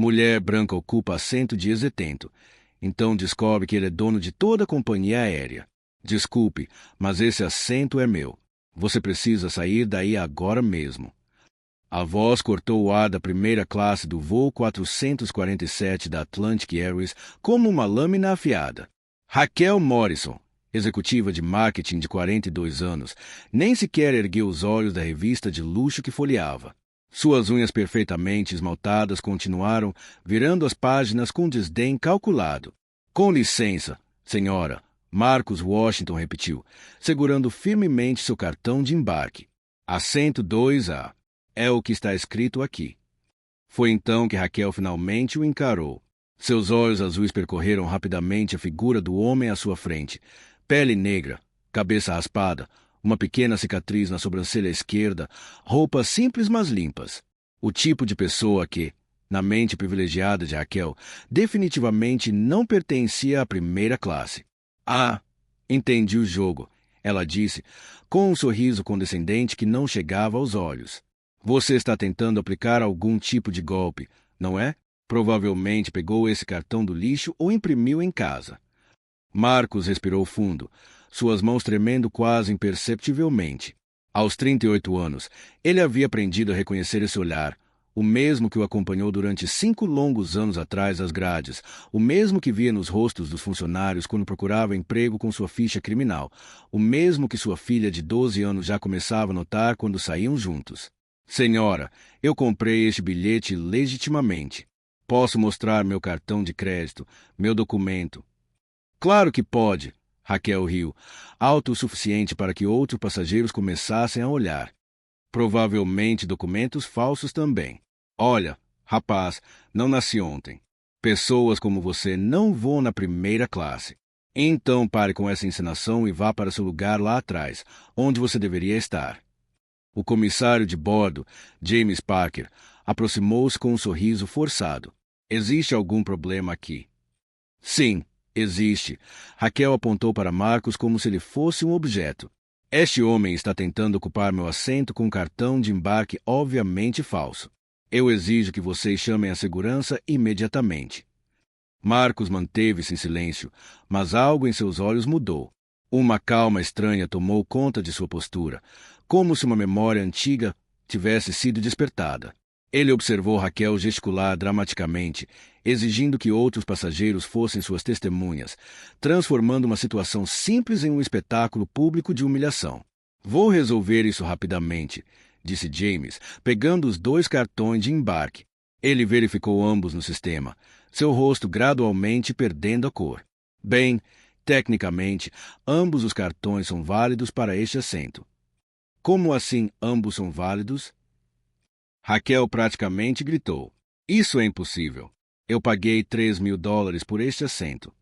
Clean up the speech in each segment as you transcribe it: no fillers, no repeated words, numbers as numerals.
Mulher branca ocupa assento de exetento. Então descobre que ele é dono de toda a companhia aérea. Desculpe, mas esse assento é meu. Você precisa sair daí agora mesmo. A voz cortou o ar da primeira classe do voo 447 da Atlantic Airways como uma lâmina afiada. Raquel Morrison, executiva de marketing de 42 anos, nem sequer ergueu os olhos da revista de luxo que folheava. Suas unhas perfeitamente esmaltadas continuaram virando as páginas com desdém calculado. Com licença, senhora, Marcus Washington repetiu, segurando firmemente seu cartão de embarque. Assento 2A. É o que está escrito aqui. Foi então que Raquel finalmente o encarou. Seus olhos azuis percorreram rapidamente a figura do homem à sua frente. Pele negra, cabeça raspada, uma pequena cicatriz na sobrancelha esquerda, roupas simples mas limpas. O tipo de pessoa que, na mente privilegiada de Raquel, definitivamente não pertencia à primeira classe. Ah, entendi o jogo, ela disse, com um sorriso condescendente que não chegava aos olhos. Você está tentando aplicar algum tipo de golpe, não é? Provavelmente pegou esse cartão do lixo ou imprimiu em casa. Marcos respirou fundo, suas mãos tremendo quase imperceptivelmente. Aos 38 anos, ele havia aprendido a reconhecer esse olhar, o mesmo que o acompanhou durante 5 longos anos atrás às grades, o mesmo que via nos rostos dos funcionários quando procurava emprego com sua ficha criminal, o mesmo que sua filha de 12 anos já começava a notar quando saíam juntos. Senhora, eu comprei este bilhete legitimamente. Posso mostrar meu cartão de crédito, meu documento. Claro que pode, Raquel riu, alto o suficiente para que outros passageiros começassem a olhar. Provavelmente documentos falsos também. Olha, rapaz, não nasci ontem. Pessoas como você não voam na primeira classe. Então pare com essa encenação e vá para seu lugar lá atrás, onde você deveria estar. O comissário de bordo, James Parker, aproximou-se com um sorriso forçado. Existe algum problema aqui? Sim, existe. Raquel apontou para Marcos como se ele fosse um objeto. Este homem está tentando ocupar meu assento com um cartão de embarque obviamente falso. Eu exijo que vocês chamem a segurança imediatamente. Marcos manteve-se em silêncio, mas algo em seus olhos mudou. Uma calma estranha tomou conta de sua postura, como se uma memória antiga tivesse sido despertada. Ele observou Raquel gesticular dramaticamente, exigindo que outros passageiros fossem suas testemunhas, transformando uma situação simples em um espetáculo público de humilhação. Vou resolver isso rapidamente, disse James, pegando os 2 cartões de embarque. Ele verificou ambos no sistema, seu rosto gradualmente perdendo a cor. Bem, tecnicamente, ambos os cartões são válidos para este assento. Como assim ambos são válidos? Raquel praticamente gritou. Isso é impossível. Eu paguei $3.000 por este assento.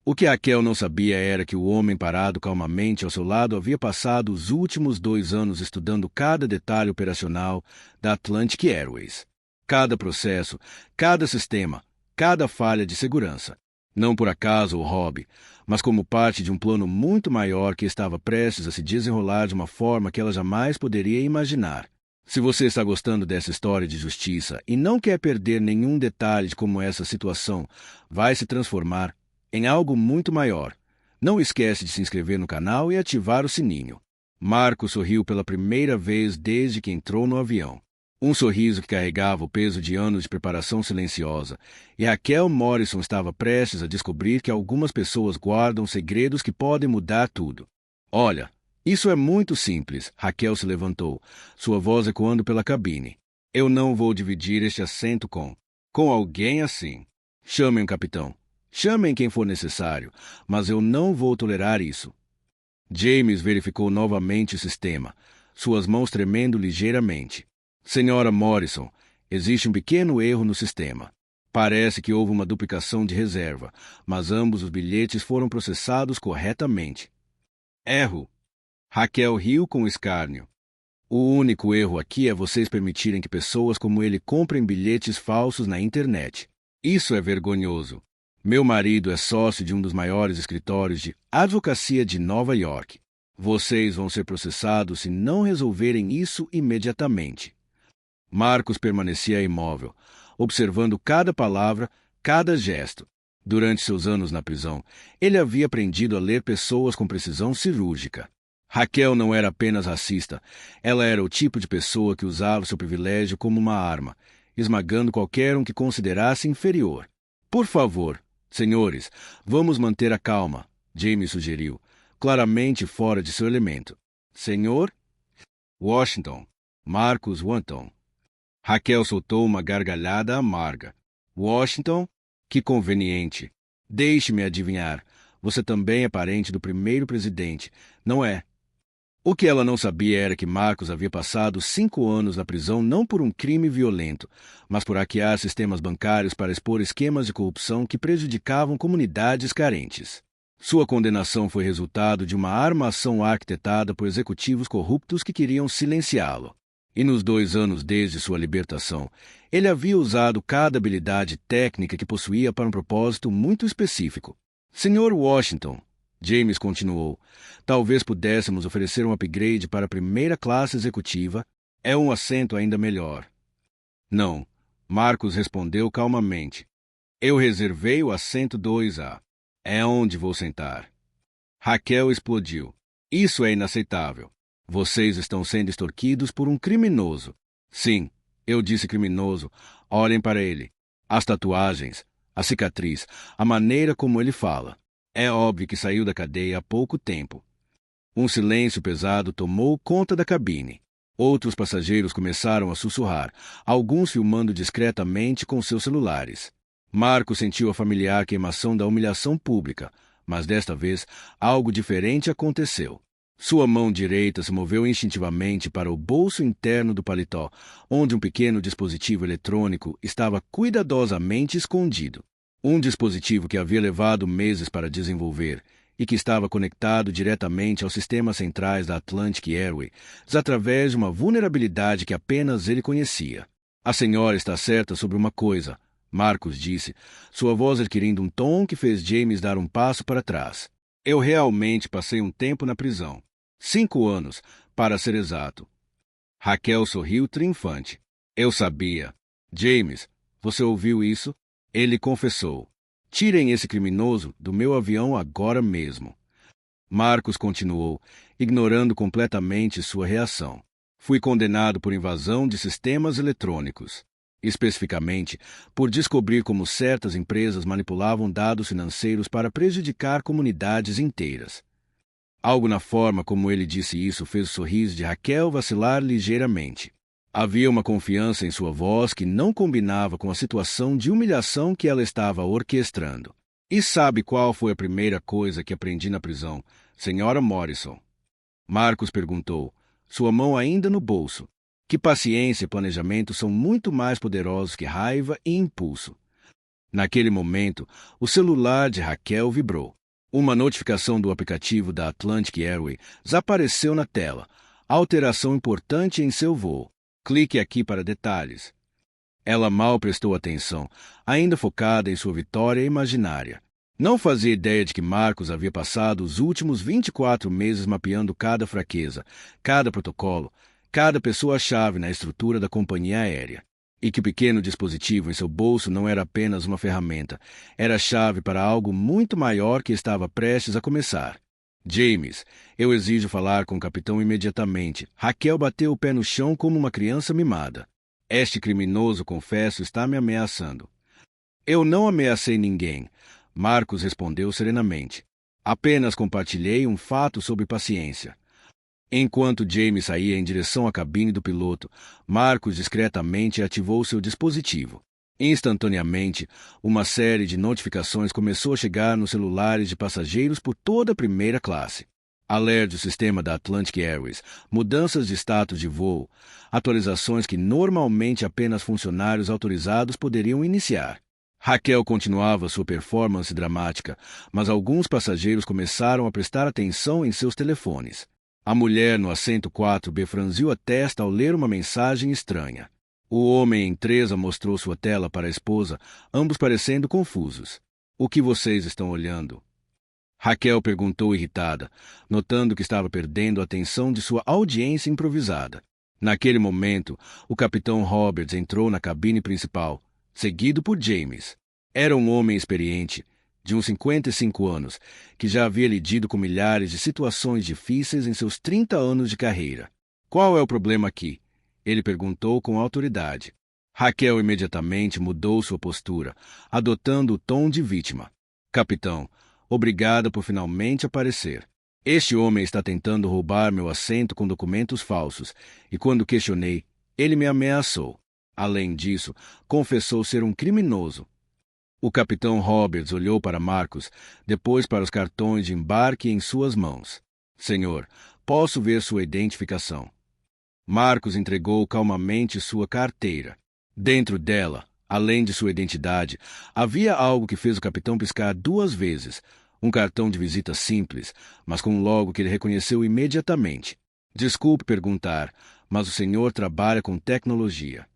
O que Raquel não sabia era que o homem parado calmamente ao seu lado havia passado os últimos 2 anos estudando cada detalhe operacional da Atlantic Airways. Cada processo, cada sistema, cada falha de segurança. Não por acaso ou hobby, mas como parte de um plano muito maior que estava prestes a se desenrolar de uma forma que ela jamais poderia imaginar. Se você está gostando dessa história de justiça e não quer perder nenhum detalhe de como essa situação vai se transformar em algo muito maior, não esquece de se inscrever no canal e ativar o sininho. Marco sorriu pela primeira vez desde que entrou no avião. Um sorriso que carregava o peso de anos de preparação silenciosa, e Raquel Morrison estava prestes a descobrir que algumas pessoas guardam segredos que podem mudar tudo. Olha, isso é muito simples, Raquel se levantou, sua voz ecoando pela cabine. Eu não vou dividir este assento com alguém assim. Chamem o capitão. Chamem quem for necessário, mas eu não vou tolerar isso. James verificou novamente o sistema, suas mãos tremendo ligeiramente. Senhora Morrison, existe um pequeno erro no sistema. Parece que houve uma duplicação de reserva, mas ambos os bilhetes foram processados corretamente. Erro. Raquel riu com escárnio. O único erro aqui é vocês permitirem que pessoas como ele comprem bilhetes falsos na internet. Isso é vergonhoso. Meu marido é sócio de um dos maiores escritórios de advocacia de Nova York. Vocês vão ser processados se não resolverem isso imediatamente. Marcos permanecia imóvel, observando cada palavra, cada gesto. Durante seus anos na prisão, ele havia aprendido a ler pessoas com precisão cirúrgica. Raquel não era apenas racista, ela era o tipo de pessoa que usava seu privilégio como uma arma, esmagando qualquer um que considerasse inferior. Por favor, senhores, vamos manter a calma, James sugeriu, claramente fora de seu elemento. Senhor? Washington. Marcus Wanton. Raquel soltou uma gargalhada amarga. Washington? Que conveniente. Deixe-me adivinhar. Você também é parente do primeiro presidente, não é? O que ela não sabia era que Marcus havia passado 5 anos na prisão não por um crime violento, mas por hackear sistemas bancários para expor esquemas de corrupção que prejudicavam comunidades carentes. Sua condenação foi resultado de uma armação arquitetada por executivos corruptos que queriam silenciá-lo. E nos 2 anos desde sua libertação, ele havia usado cada habilidade técnica que possuía para um propósito muito específico. Sr. Washington, James continuou, talvez pudéssemos oferecer um upgrade para a primeira classe executiva. É um assento ainda melhor. Não, Marcus respondeu calmamente. Eu reservei o assento 2A. É onde vou sentar. Raquel explodiu. Isso é inaceitável. Vocês estão sendo extorquidos por um criminoso. Sim, eu disse criminoso. Olhem para ele. As tatuagens, a cicatriz, a maneira como ele fala. É óbvio que saiu da cadeia há pouco tempo. Um silêncio pesado tomou conta da cabine. Outros passageiros começaram a sussurrar, alguns filmando discretamente com seus celulares. Marco sentiu a familiar queimação da humilhação pública, mas desta vez algo diferente aconteceu. Sua mão direita se moveu instintivamente para o bolso interno do paletó, onde um pequeno dispositivo eletrônico estava cuidadosamente escondido. Um dispositivo que havia levado meses para desenvolver e que estava conectado diretamente aos sistemas centrais da Atlantic Airways através de uma vulnerabilidade que apenas ele conhecia. A senhora está certa sobre uma coisa, Marcus disse, sua voz adquirindo um tom que fez James dar um passo para trás. Eu realmente passei um tempo na prisão. 5 anos, para ser exato. Raquel sorriu triunfante. Eu sabia. James, você ouviu isso? Ele confessou. Tirem esse criminoso do meu avião agora mesmo. Marcus continuou, ignorando completamente sua reação. Fui condenado por invasão de sistemas eletrônicos. Especificamente, por descobrir como certas empresas manipulavam dados financeiros para prejudicar comunidades inteiras. Algo na forma como ele disse isso fez o sorriso de Raquel vacilar ligeiramente. Havia uma confiança em sua voz que não combinava com a situação de humilhação que ela estava orquestrando. E sabe qual foi a primeira coisa que aprendi na prisão, Sra. Morrison? Marcus perguntou, sua mão ainda no bolso. Que paciência e planejamento são muito mais poderosos que raiva e impulso. Naquele momento, o celular de Raquel vibrou. Uma notificação do aplicativo da Atlantic Airways apareceu na tela. Alteração importante em seu voo. Clique aqui para detalhes. Ela mal prestou atenção, ainda focada em sua vitória imaginária. Não fazia ideia de que Marcus havia passado os últimos 24 meses mapeando cada fraqueza, cada protocolo, cada pessoa-chave na estrutura da companhia aérea. E que o pequeno dispositivo em seu bolso não era apenas uma ferramenta, era a chave para algo muito maior que estava prestes a começar. James, eu exijo falar com o capitão imediatamente. Raquel bateu o pé no chão como uma criança mimada. Este criminoso, confesso, está me ameaçando. Eu não ameacei ninguém, Marcus respondeu serenamente. Apenas compartilhei um fato sobre paciência. Enquanto James saía em direção à cabine do piloto, Marcus discretamente ativou seu dispositivo. Instantaneamente, uma série de notificações começou a chegar nos celulares de passageiros por toda a primeira classe. Alerte do sistema da Atlantic Airways, mudanças de status de voo, atualizações que normalmente apenas funcionários autorizados poderiam iniciar. Raquel continuava sua performance dramática, mas alguns passageiros começaram a prestar atenção em seus telefones. A mulher no assento 4B franziu a testa ao ler uma mensagem estranha. O homem em 3A mostrou sua tela para a esposa, ambos parecendo confusos. O que vocês estão olhando? Raquel perguntou irritada, notando que estava perdendo a atenção de sua audiência improvisada. Naquele momento, o capitão Roberts entrou na cabine principal. seguido por James. Era um homem experiente, de uns 55 anos, que já havia lidado com milhares de situações difíceis em seus 30 anos de carreira. Qual é o problema aqui? Ele perguntou com autoridade. Raquel imediatamente mudou sua postura, adotando o tom de vítima. Capitão, obrigada por finalmente aparecer. Este homem está tentando roubar meu assento com documentos falsos, e quando questionei, ele me ameaçou. Além disso, confessou ser um criminoso. O capitão Roberts olhou para Marcus, depois para os cartões de embarque em suas mãos. Senhor, posso ver sua identificação. Marcus entregou calmamente sua carteira. Dentro dela, além de sua identidade, havia algo que fez o capitão piscar 2 vezes. Um cartão de visita simples, mas com um logo que ele reconheceu imediatamente. Desculpe perguntar, mas o senhor trabalha com tecnologia.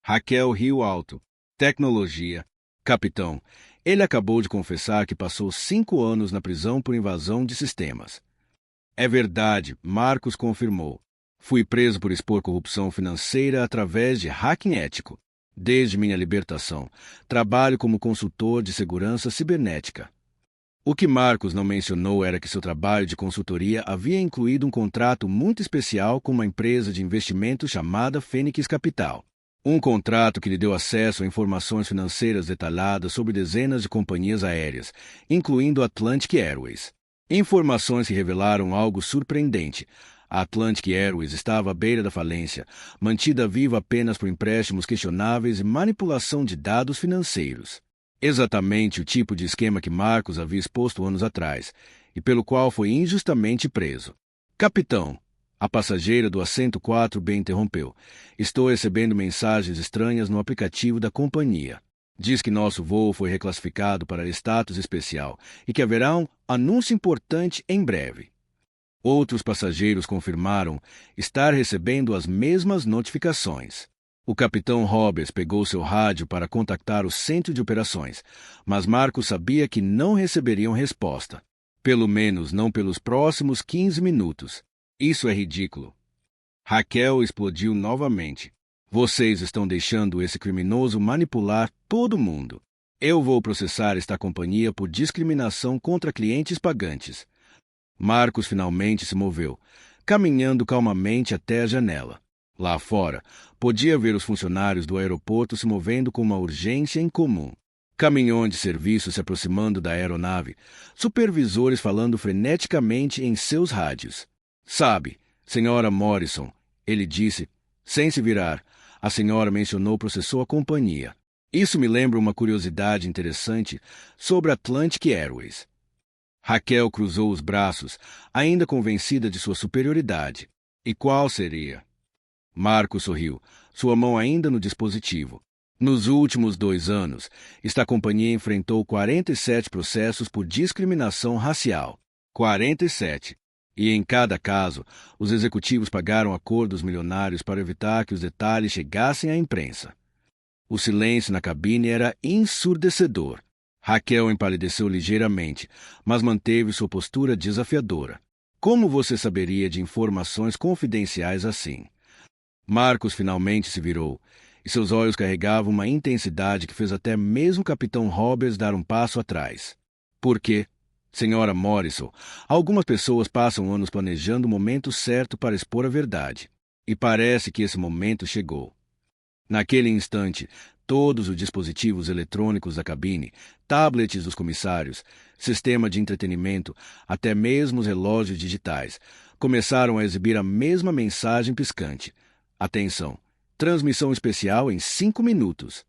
Raquel riu alto. Tecnologia. Capitão, ele acabou de confessar que passou 5 anos na prisão por invasão de sistemas. É verdade, Marcus confirmou. Fui preso por expor corrupção financeira através de hacking ético. Desde minha libertação, trabalho como consultor de segurança cibernética. O que Marcus não mencionou era que seu trabalho de consultoria havia incluído um contrato muito especial com uma empresa de investimento chamada Fênix Capital. Um contrato que lhe deu acesso a informações financeiras detalhadas sobre dezenas de companhias aéreas, incluindo Atlantic Airways. Informações que revelaram algo surpreendente. A Atlantic Airways estava à beira da falência, mantida viva apenas por empréstimos questionáveis e manipulação de dados financeiros. Exatamente o tipo de esquema que Marcus havia exposto anos atrás, e pelo qual foi injustamente preso. Capitão, a passageira do assento 4B interrompeu. Estou recebendo mensagens estranhas no aplicativo da companhia. Diz que nosso voo foi reclassificado para status especial e que haverá um anúncio importante em breve. Outros passageiros confirmaram estar recebendo as mesmas notificações. O capitão Roberts pegou seu rádio para contactar o centro de operações, mas Marcos sabia que não receberiam resposta. Pelo menos não pelos próximos 15 minutos. Isso é ridículo. Raquel explodiu novamente. Vocês estão deixando esse criminoso manipular todo mundo. Eu vou processar esta companhia por discriminação contra clientes pagantes. Marcos finalmente se moveu, caminhando calmamente até a janela. Lá fora, podia ver os funcionários do aeroporto se movendo com uma urgência incomum. Caminhões de serviço se aproximando da aeronave, supervisores falando freneticamente em seus rádios. Sabe, senhora Morrison, ele disse, sem se virar. A senhora mencionou processou a companhia. Isso me lembra uma curiosidade interessante sobre Atlantic Airways. Raquel cruzou os braços, ainda convencida de sua superioridade. E qual seria? Marcos sorriu, sua mão ainda no dispositivo. Nos últimos 2 anos, esta companhia enfrentou 47 processos por discriminação racial. 47. E em cada caso, os executivos pagaram acordos milionários para evitar que os detalhes chegassem à imprensa. O silêncio na cabine era ensurdecedor. Raquel empalideceu ligeiramente, mas manteve sua postura desafiadora. Como você saberia de informações confidenciais assim? Marcos finalmente se virou, e seus olhos carregavam uma intensidade que fez até mesmo o capitão Roberts dar um passo atrás. Por quê? Senhora Morrison, algumas pessoas passam anos planejando o momento certo para expor a verdade. E parece que esse momento chegou. Naquele instante, todos os dispositivos eletrônicos da cabine, tablets dos comissários, sistema de entretenimento, até mesmo os relógios digitais, começaram a exibir a mesma mensagem piscante. Atenção! Transmissão especial em 5 minutos.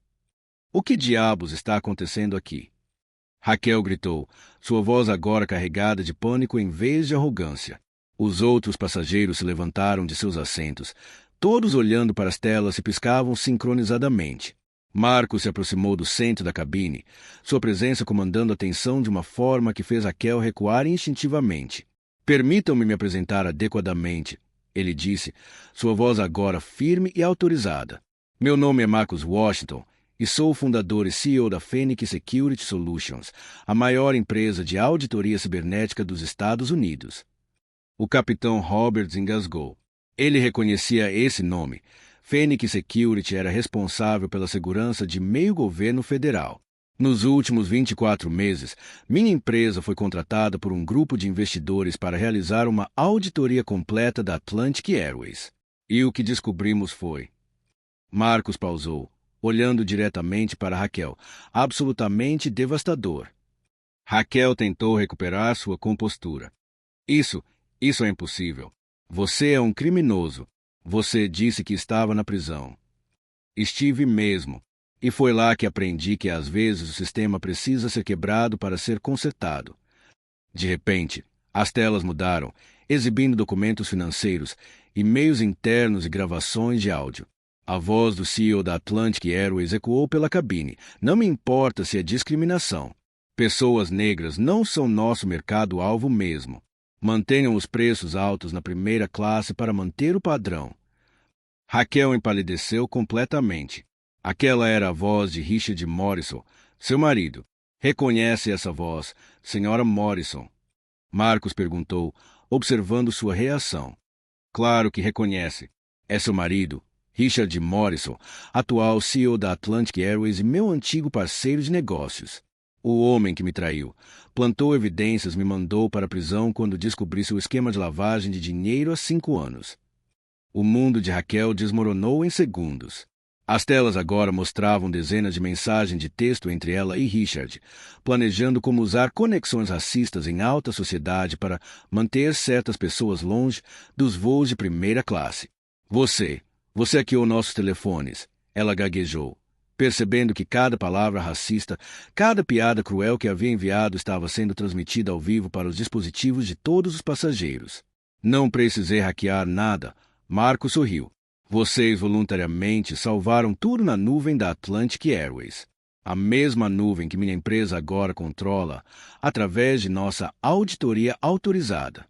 O que diabos está acontecendo aqui? Raquel gritou, sua voz agora carregada de pânico em vez de arrogância. Os outros passageiros se levantaram de seus assentos, todos olhando para as telas e piscavam sincronizadamente. Marcos se aproximou do centro da cabine, sua presença comandando a tensão de uma forma que fez Raquel recuar instintivamente. Permitam-me me apresentar adequadamente, ele disse, sua voz agora firme e autorizada. Meu nome é Marcus Washington, e sou o fundador e CEO da Fênix Security Solutions, a maior empresa de auditoria cibernética dos Estados Unidos. O capitão Roberts engasgou. Ele reconhecia esse nome. Phoenix Security era responsável pela segurança de meio governo federal. Nos últimos 24 meses, minha empresa foi contratada por um grupo de investidores para realizar uma auditoria completa da Atlantic Airways. E o que descobrimos foi... Marcos pausou, olhando diretamente para Raquel, absolutamente devastador. Raquel tentou recuperar sua compostura. Isso é impossível. Você é um criminoso. Você disse que estava na prisão. Estive mesmo. E foi lá que aprendi que às vezes o sistema precisa ser quebrado para ser consertado. De repente, as telas mudaram, exibindo documentos financeiros, e-mails internos e gravações de áudio. A voz do CEO da Atlantic Airways ecoou pela cabine. Não me importa se é discriminação. Pessoas negras não são nosso mercado-alvo mesmo. Mantenham os preços altos na primeira classe para manter o padrão. Raquel empalideceu completamente. Aquela era a voz de Richard Morrison, seu marido. Reconhece essa voz, senhora Morrison? Marcos perguntou, observando sua reação. Claro que reconhece. É seu marido, Richard Morrison, atual CEO da Atlantic Airways e meu antigo parceiro de negócios. O homem que me traiu, plantou evidências, me mandou para a prisão quando descobri seu esquema de lavagem de dinheiro há 5 anos. O mundo de Raquel desmoronou em segundos. As telas agora mostravam dezenas de mensagens de texto entre ela e Richard, planejando como usar conexões racistas em alta sociedade para manter certas pessoas longe dos voos de primeira classe. Você hackeou nossos telefones, ela gaguejou, percebendo que cada palavra racista, cada piada cruel que havia enviado estava sendo transmitida ao vivo para os dispositivos de todos os passageiros. Não precisei hackear nada, Marcos sorriu. Vocês voluntariamente salvaram tudo na nuvem da Atlantic Airways. A mesma nuvem que minha empresa agora controla, através de nossa auditoria autorizada.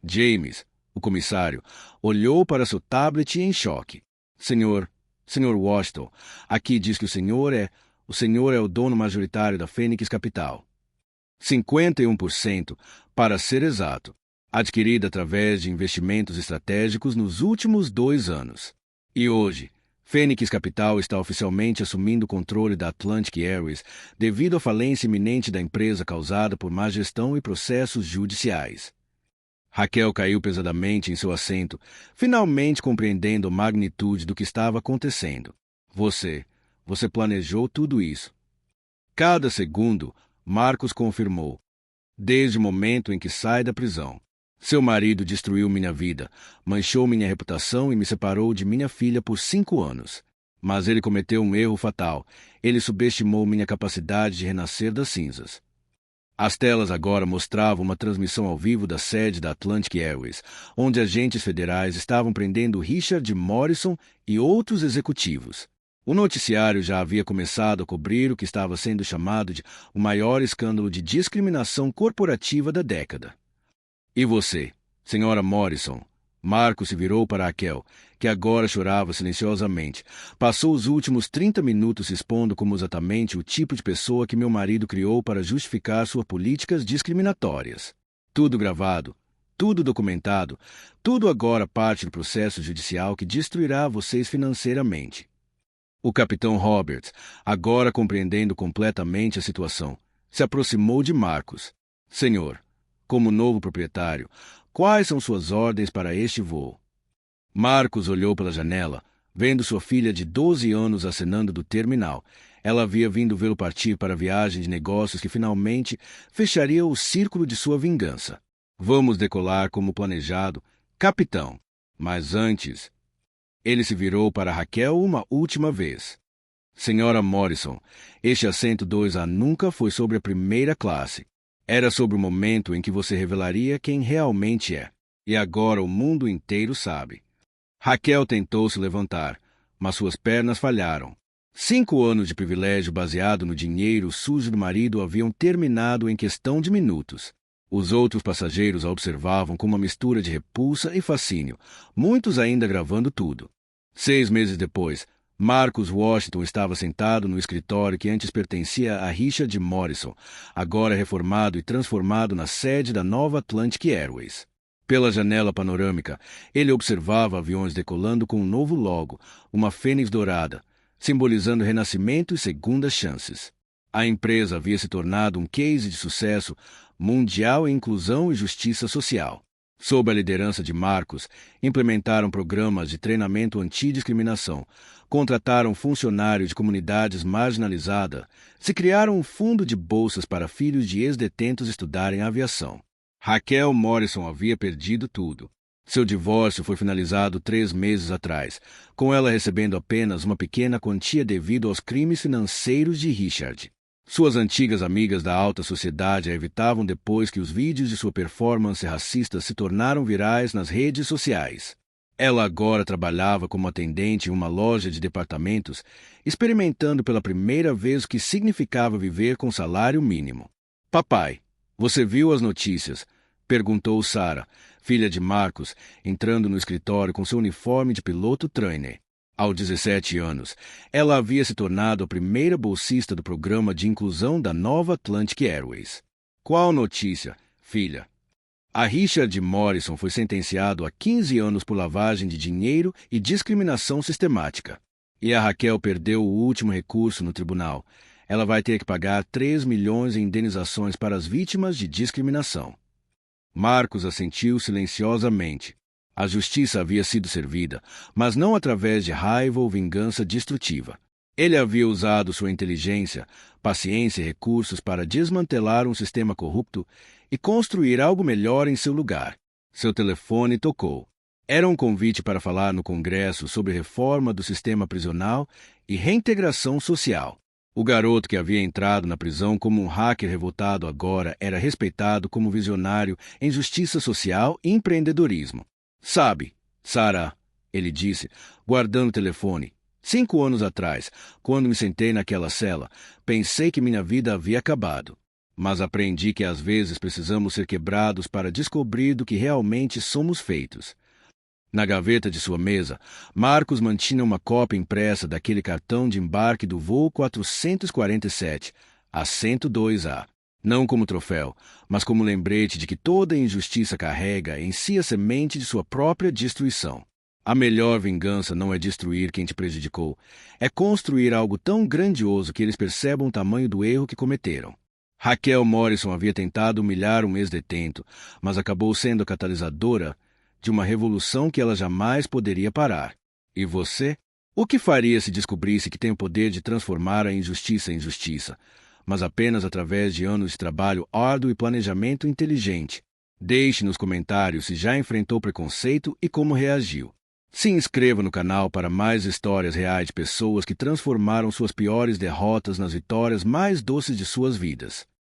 James, o comissário, olhou para seu tablet em choque. Senhor Washington, aqui diz que o senhor é o dono majoritário da Phoenix Capital. 51%, para ser exato. Adquirida através de investimentos estratégicos nos últimos 2 anos. E hoje, Phoenix Capital está oficialmente assumindo o controle da Atlantic Airways devido à falência iminente da empresa causada por má gestão e processos judiciais. Raquel caiu pesadamente em seu assento, finalmente compreendendo a magnitude do que estava acontecendo. Você planejou tudo isso. Cada segundo, Marcos confirmou. Desde o momento em que sai da prisão. Seu marido destruiu minha vida, manchou minha reputação e me separou de minha filha por 5 anos. Mas ele cometeu um erro fatal. Ele subestimou minha capacidade de renascer das cinzas. As telas agora mostravam uma transmissão ao vivo da sede da Atlantic Airways, onde agentes federais estavam prendendo Richard Morrison e outros executivos. O noticiário já havia começado a cobrir o que estava sendo chamado de o maior escândalo de discriminação corporativa da década. E você, senhora Morrison? Marcos se virou para Raquel, que agora chorava silenciosamente. Passou os últimos 30 minutos se expondo como exatamente o tipo de pessoa que meu marido criou para justificar suas políticas discriminatórias. Tudo gravado, tudo documentado, tudo agora parte do processo judicial que destruirá vocês financeiramente. O capitão Roberts, agora compreendendo completamente a situação, se aproximou de Marcos. Senhor, como novo proprietário, quais são suas ordens para este voo? Marcos olhou pela janela, vendo sua filha de 12 anos acenando do terminal. Ela havia vindo vê-lo partir para a viagem de negócios que finalmente fecharia o círculo de sua vingança. Vamos decolar como planejado, capitão. Mas antes... Ele se virou para Raquel uma última vez. Senhora Morrison, este assento 2A nunca foi sobre a primeira classe. Era sobre o momento em que você revelaria quem realmente é. E agora o mundo inteiro sabe. Raquel tentou se levantar, mas suas pernas falharam. 5 anos de privilégio baseado no dinheiro sujo do marido haviam terminado em questão de minutos. Os outros passageiros a observavam com uma mistura de repulsa e fascínio, muitos ainda gravando tudo. 6 meses depois, Marcus Washington estava sentado no escritório que antes pertencia a Richard Morrison, agora reformado e transformado na sede da nova Atlantic Airways. Pela janela panorâmica, ele observava aviões decolando com um novo logo, uma fênix dourada, simbolizando renascimento e segundas chances. A empresa havia se tornado um case de sucesso mundial em inclusão e justiça social. Sob a liderança de Marcos, implementaram programas de treinamento antidiscriminação, contrataram funcionários de comunidades marginalizadas, se criaram um fundo de bolsas para filhos de ex-detentos estudarem aviação. Raquel Morrison havia perdido tudo. Seu divórcio foi finalizado 3 meses atrás, com ela recebendo apenas uma pequena quantia devido aos crimes financeiros de Richard. Suas antigas amigas da alta sociedade a evitavam depois que os vídeos de sua performance racista se tornaram virais nas redes sociais. Ela agora trabalhava como atendente em uma loja de departamentos, experimentando pela primeira vez o que significava viver com salário mínimo. Papai, você viu as notícias? Perguntou Sarah, filha de Marcos, entrando no escritório com seu uniforme de piloto trainee. Aos 17 anos, ela havia se tornado a primeira bolsista do programa de inclusão da nova Atlantic Airways. Qual notícia, filha? A Richard Morrison foi sentenciado a 15 anos por lavagem de dinheiro e discriminação sistemática. E a Raquel perdeu o último recurso no tribunal. Ela vai ter que pagar 3 milhões em indenizações para as vítimas de discriminação. Marcos assentiu silenciosamente. A justiça havia sido servida, mas não através de raiva ou vingança destrutiva. Ele havia usado sua inteligência, paciência e recursos para desmantelar um sistema corrupto e construir algo melhor em seu lugar. Seu telefone tocou. Era um convite para falar no Congresso sobre reforma do sistema prisional e reintegração social. O garoto que havia entrado na prisão como um hacker revoltado agora era respeitado como visionário em justiça social e empreendedorismo. Sabe, Sarah, ele disse, guardando o telefone, 5 anos atrás, quando me sentei naquela cela, pensei que minha vida havia acabado. Mas aprendi que às vezes precisamos ser quebrados para descobrir do que realmente somos feitos. Na gaveta de sua mesa, Marcos mantinha uma cópia impressa daquele cartão de embarque do voo 447, assento 2A. Não como troféu, mas como lembrete de que toda injustiça carrega em si a semente de sua própria destruição. A melhor vingança não é destruir quem te prejudicou, é construir algo tão grandioso que eles percebam o tamanho do erro que cometeram. Raquel Morrison havia tentado humilhar um ex-detento, mas acabou sendo a catalisadora de uma revolução que ela jamais poderia parar. E você? O que faria se descobrisse que tem o poder de transformar a injustiça em justiça, mas apenas através de anos de trabalho árduo e planejamento inteligente? Deixe nos comentários se já enfrentou preconceito e como reagiu. Se inscreva no canal para mais histórias reais de pessoas que transformaram suas piores derrotas nas vitórias mais doces de suas vidas.